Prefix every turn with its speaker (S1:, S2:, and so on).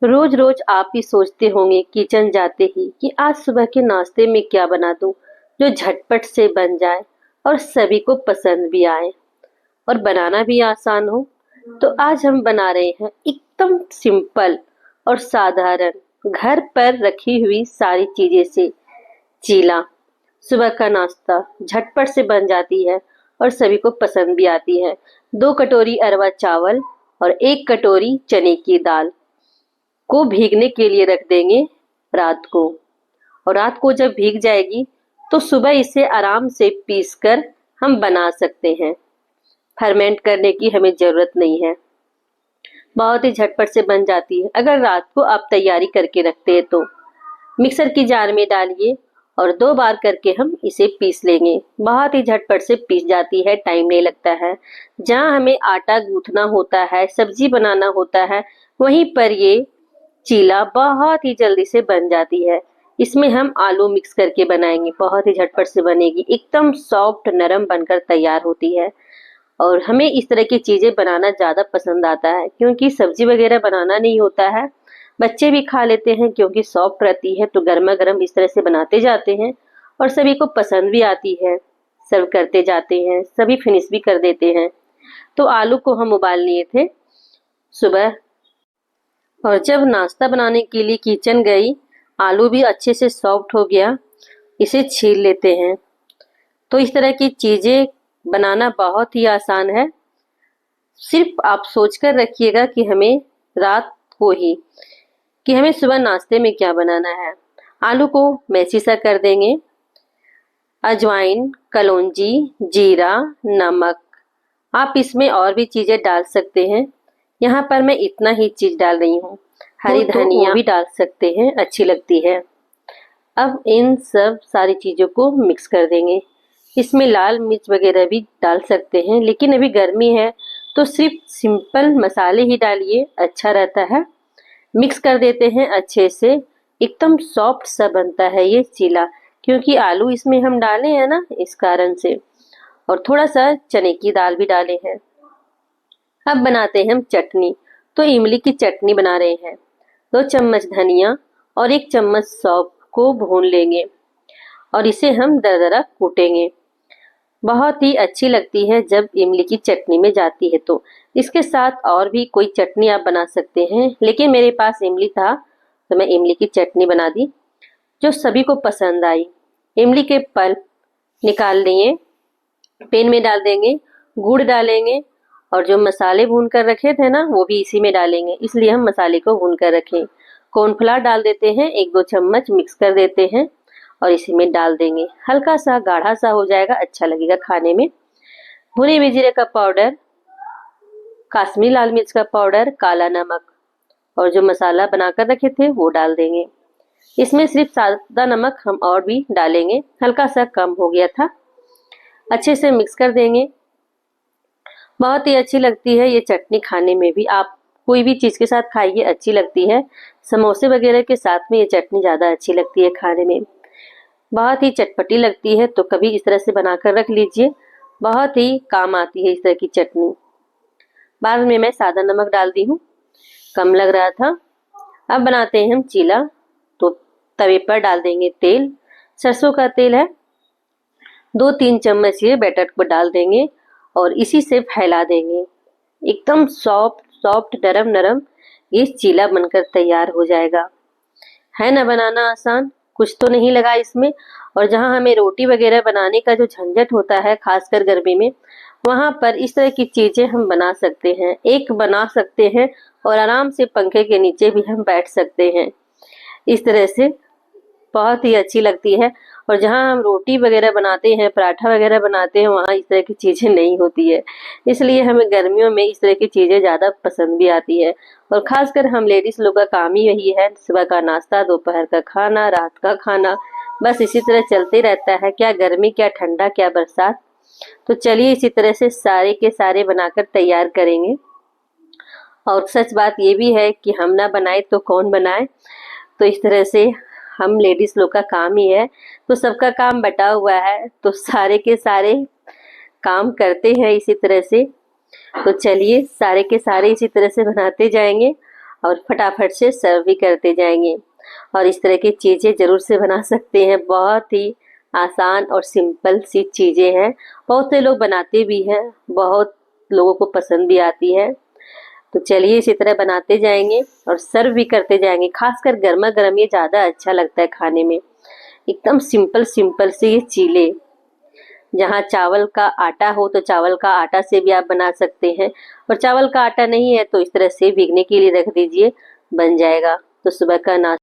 S1: रोज रोज आप ही सोचते होंगे किचन जाते ही कि आज सुबह के नाश्ते में क्या बना दूं जो झटपट से बन जाए और सभी को पसंद भी आए और बनाना भी आसान हो। तो आज हम बना रहे हैं एकदम सिंपल और साधारण घर पर रखी हुई सारी चीजें से चीला। सुबह का नाश्ता झटपट से बन जाती है और सभी को पसंद भी आती है। 2 कटोरी अरवा चावल और 1 कटोरी चने की दाल को भीगने के लिए रख देंगे रात को। और रात को जब भीग जाएगी तो सुबह इसे आराम से पीसकर हम बना सकते हैं। फर्मेंट करने की हमें जरूरत नहीं है, बहुत ही झटपट से बन जाती है। अगर रात को आप तैयारी करके रखते हैं तो मिक्सर की जार में डालिए और 2 बार करके हम इसे पीस लेंगे। बहुत ही झटपट से पीस जाती है, टाइम नहीं लगता है। जहाँ हमें आटा गूंथना होता है, सब्जी बनाना होता है, वहीं पर ये चीला बहुत ही जल्दी से बन जाती है। इसमें हम आलू मिक्स करके बनाएंगे, बहुत ही झटपट से बनेगी, एकदम सॉफ्ट नरम बनकर तैयार होती है। और हमें इस तरह की चीजें बनाना ज्यादा पसंद आता है क्योंकि सब्जी वगैरह बनाना नहीं होता है। बच्चे भी खा लेते हैं क्योंकि सॉफ्ट रहती है, तो गर्मा गर्म इस तरह से बनाते जाते हैं और सभी को पसंद भी आती है। सर्व करते जाते हैं, सभी फिनिश भी कर देते हैं। तो आलू को हम उबाल लिए थे सुबह, और जब नाश्ता बनाने के लिए किचन गई, आलू भी अच्छे से सॉफ्ट हो गया। इसे छील लेते हैं। तो इस तरह की चीजें बनाना बहुत ही आसान है। सिर्फ आप सोचकर रखिएगा कि हमें रात को ही कि हमें सुबह नाश्ते में क्या बनाना है। आलू को मैसी सा कर देंगे। अजवाइन, कलौंजी, जीरा, नमक, आप इसमें और भी चीजें डाल सकते हैं। यहाँ पर मैं इतना ही चीज डाल रही हूँ। हरी धनिया भी डाल सकते हैं, अच्छी लगती है। अब इन सब सारी चीजों को मिक्स कर देंगे। इसमें लाल मिर्च वगैरह भी डाल सकते हैं, लेकिन अभी गर्मी है तो सिर्फ सिंपल मसाले ही डालिए, अच्छा रहता है। मिक्स कर देते हैं अच्छे से। एकदम सॉफ्ट सा बनता है ये चीला, क्योंकि आलू इसमें हम डाले हैं ना, इस कारण से। और थोड़ा सा चने की दाल भी डाले हैं। अब बनाते हैं हम चटनी। तो इमली की चटनी बना रहे हैं। 2 चम्मच धनिया और 1 चम्मच सौंफ को भून लेंगे और इसे हम दरदरा कूटेंगे। बहुत ही अच्छी लगती है जब इमली की चटनी में जाती है। तो इसके साथ और भी कोई चटनी आप बना सकते हैं, लेकिन मेरे पास इमली था तो मैं इमली की चटनी बना दी, जो सभी को पसंद आई। इमली के पल्प निकाल लिए, पैन में डाल देंगे, गुड़ डालेंगे और जो मसाले भून कर रखे थे ना, वो भी इसी में डालेंगे, इसलिए हम मसाले को भून कर रखें। कॉर्नफ्लावर डाल देते हैं, 1-2 चम्मच मिक्स कर देते हैं और इसी में डाल देंगे। हल्का सा गाढ़ा सा हो जाएगा, अच्छा लगेगा खाने में। भुने हुए जीरे का पाउडर, काश्मीरी लाल मिर्च का पाउडर, काला नमक और जो मसाला बनाकर रखे थे वो डाल देंगे। इसमें सिर्फ सादा नमक हम और भी डालेंगे, हल्का सा कम हो गया था। अच्छे से मिक्स कर देंगे। बहुत ही अच्छी लगती है ये चटनी खाने में भी। आप कोई भी चीज के साथ खाइए, अच्छी लगती है। समोसे वगैरह के साथ में ये चटनी ज्यादा अच्छी लगती है खाने में। बहुत ही चटपटी लगती है, तो कभी इस तरह से बनाकर रख लीजिए, बहुत ही काम आती है इस तरह की चटनी। बाद में मैं सादा नमक डाल दी हूँ, कम लग रहा था। अब बनाते हैं हम चीला। तो तवे पर डाल देंगे तेल, सरसों का तेल है। 2-3 चम्मच ये बैटर को डाल देंगे और इसी से फैला देंगे। एकदम सॉफ्ट सॉफ्ट नरम नरम ये चीला बनकर तैयार हो जाएगा। है ना बनाना आसान, कुछ तो नहीं लगा इसमें। और जहां हमें रोटी वगैरह बनाने का जो झंझट होता है, खासकर गर्मी में, वहां पर इस तरह की चीजें हम बना सकते हैं। एक बना सकते हैं और आराम से पंखे के नीचे भी हम बैठ सकते हैं। इस तरह से बहुत ही अच्छी लगती है। और जहाँ हम रोटी वगैरह बनाते हैं, पराठा वगैरह बनाते हैं, वहाँ इस तरह की चीजें नहीं होती है, इसलिए हमें गर्मियों में इस तरह की चीजें ज्यादा पसंद भी आती है। और खासकर हम लेडीज लोग का काम ही यही है, सुबह का नाश्ता, दोपहर का खाना, रात का खाना, बस इसी तरह चलते रहता है। क्या गर्मी, क्या ठंडा, क्या बरसात। तो चलिए इसी तरह से सारे के सारे बनाकर तैयार करेंगे। और सच बात ये भी है कि हम ना बनाए तो कौन बनाए। तो इस तरह से हम लेडीज लोग का काम ही है, तो सबका काम बटा हुआ है, तो सारे के सारे काम करते हैं इसी तरह से। तो चलिए सारे के सारे इसी तरह से बनाते जाएंगे और फटाफट से सर्व भी करते जाएंगे। और इस तरह की चीज़ें ज़रूर से बना सकते हैं, बहुत ही आसान और सिंपल सी चीज़ें हैं। बहुत से लोग बनाते भी हैं, बहुत लोगों को पसंद भी आती है। तो चलिए इसी तरह बनाते जाएंगे और सर्व भी करते जाएंगे। खासकर गर्मा गर्म ये ज़्यादा अच्छा लगता है खाने में। एकदम सिंपल सिंपल से ये चीले, जहाँ चावल का आटा हो तो चावल का आटा से भी आप बना सकते हैं, और चावल का आटा नहीं है तो इस तरह से भीगने के लिए रख दीजिए, बन जाएगा। तो सुबह का नाश्ता